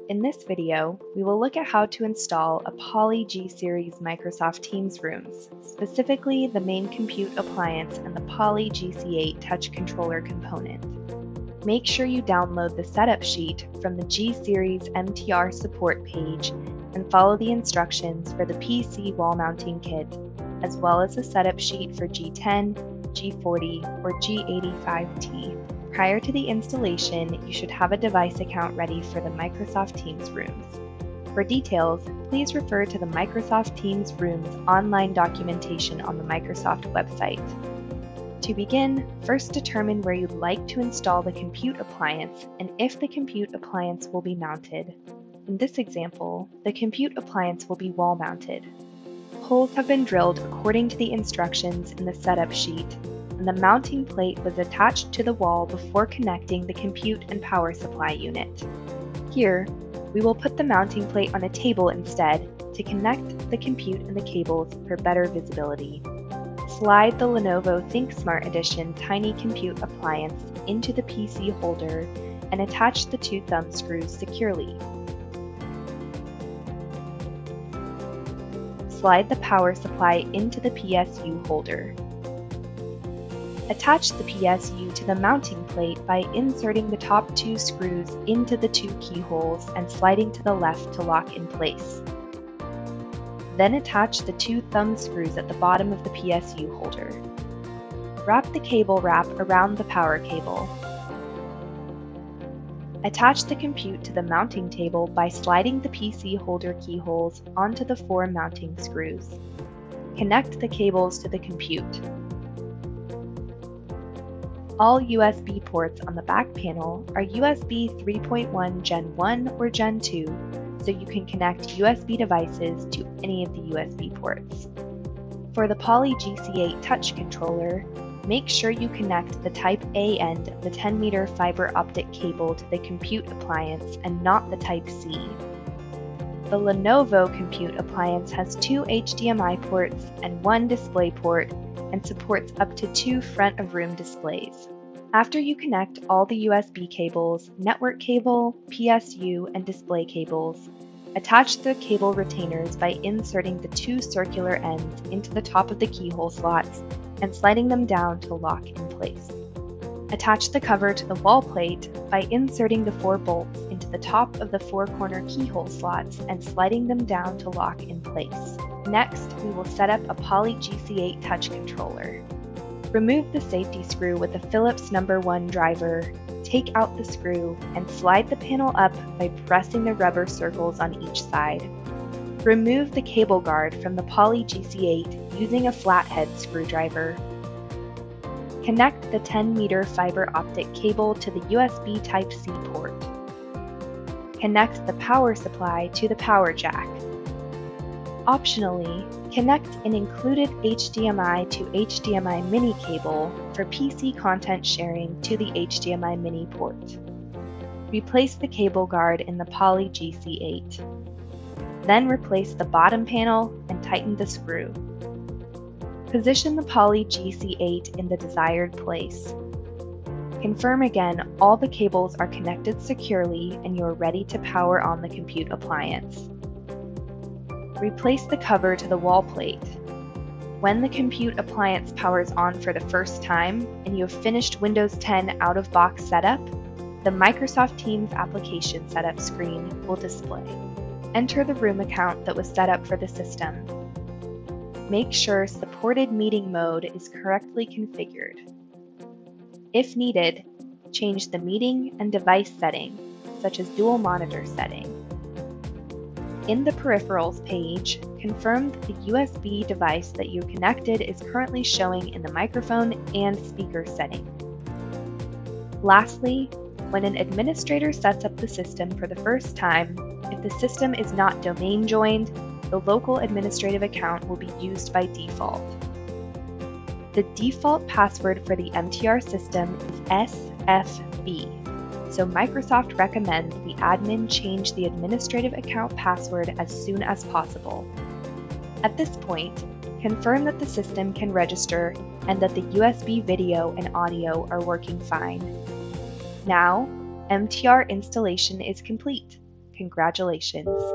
In this video, we will look at how to install a Poly G series Microsoft Teams rooms, specifically the main compute appliance and the Poly GC8 touch controller component. Make sure you download the setup sheet from the G series MTR support page and follow the instructions for the PC wall mounting kit, as well as the setup sheet for G10, G40, or G85T. Prior to the installation, you should have a device account ready for the Microsoft Teams rooms. For details, please refer to the Microsoft Teams rooms online documentation on the Microsoft website. To begin, first determine where you'd like to install the compute appliance and if the compute appliance will be mounted. In this example, the compute appliance will be wall mounted. Holes have been drilled according to the instructions in the setup sheet, and the mounting plate was attached to the wall before connecting the compute and power supply unit. Here, we will put the mounting plate on a table instead to connect the compute and the cables for better visibility. Slide the Lenovo ThinkSmart Edition Tiny Compute appliance into the PC holder and attach the two thumb screws securely. Slide the power supply into the PSU holder. Attach the PSU to the mounting plate by inserting the top two screws into the two keyholes and sliding to the left to lock in place. Then attach the two thumb screws at the bottom of the PSU holder. Wrap the cable wrap around the power cable. Attach the compute to the mounting table by sliding the PC holder keyholes onto the four mounting screws. Connect the cables to the compute. All USB ports on the back panel are USB 3.1 Gen 1 or Gen 2, so you can connect USB devices to any of the USB ports. For the Poly GC8 touch controller, make sure you connect the Type A end of the 10-meter fiber optic cable to the compute appliance and not the Type C. The Lenovo compute appliance has two HDMI ports and one display port and supports up to two front-of-room displays. After you connect all the USB cables, network cable, PSU, and display cables, attach the cable retainers by inserting the two circular ends into the top of the keyhole slots and sliding them down to lock in place. Attach the cover to the wall plate by inserting the four bolts into the top of the four corner keyhole slots and sliding them down to lock in place. Next, we will set up a Poly GC8 touch controller. Remove the safety screw with the Phillips No. 1 driver, take out the screw, and slide the panel up by pressing the rubber circles on each side. Remove the cable guard from the Poly GC8 using a flathead screwdriver. Connect the 10-meter fiber optic cable to the USB Type-C port. Connect the power supply to the power jack. Optionally, connect an included HDMI to HDMI mini cable for PC content sharing to the HDMI mini port. Replace the cable guard in the Poly GC8. Then replace the bottom panel and tighten the screw. Position the Poly GC8 in the desired place. Confirm again all the cables are connected securely and you are ready to power on the compute appliance. Replace the cover to the wall plate. When the compute appliance powers on for the first time and you have finished Windows 10 out-of-box setup, the Microsoft Teams application setup screen will display. Enter the room account that was set up for the system. Make sure supported meeting mode is correctly configured. If needed, change the meeting and device setting, such as dual monitor setting. In the Peripherals page, confirm that the USB device that you connected is currently showing in the microphone and speaker setting. Lastly, when an administrator sets up the system for the first time, if the system is not domain joined, the local administrative account will be used by default. The default password for the MTR system is SFB. So Microsoft recommends the admin change the administrative account password as soon as possible. At this point, confirm that the system can register and that the USB video and audio are working fine. Now, MTR installation is complete. Congratulations!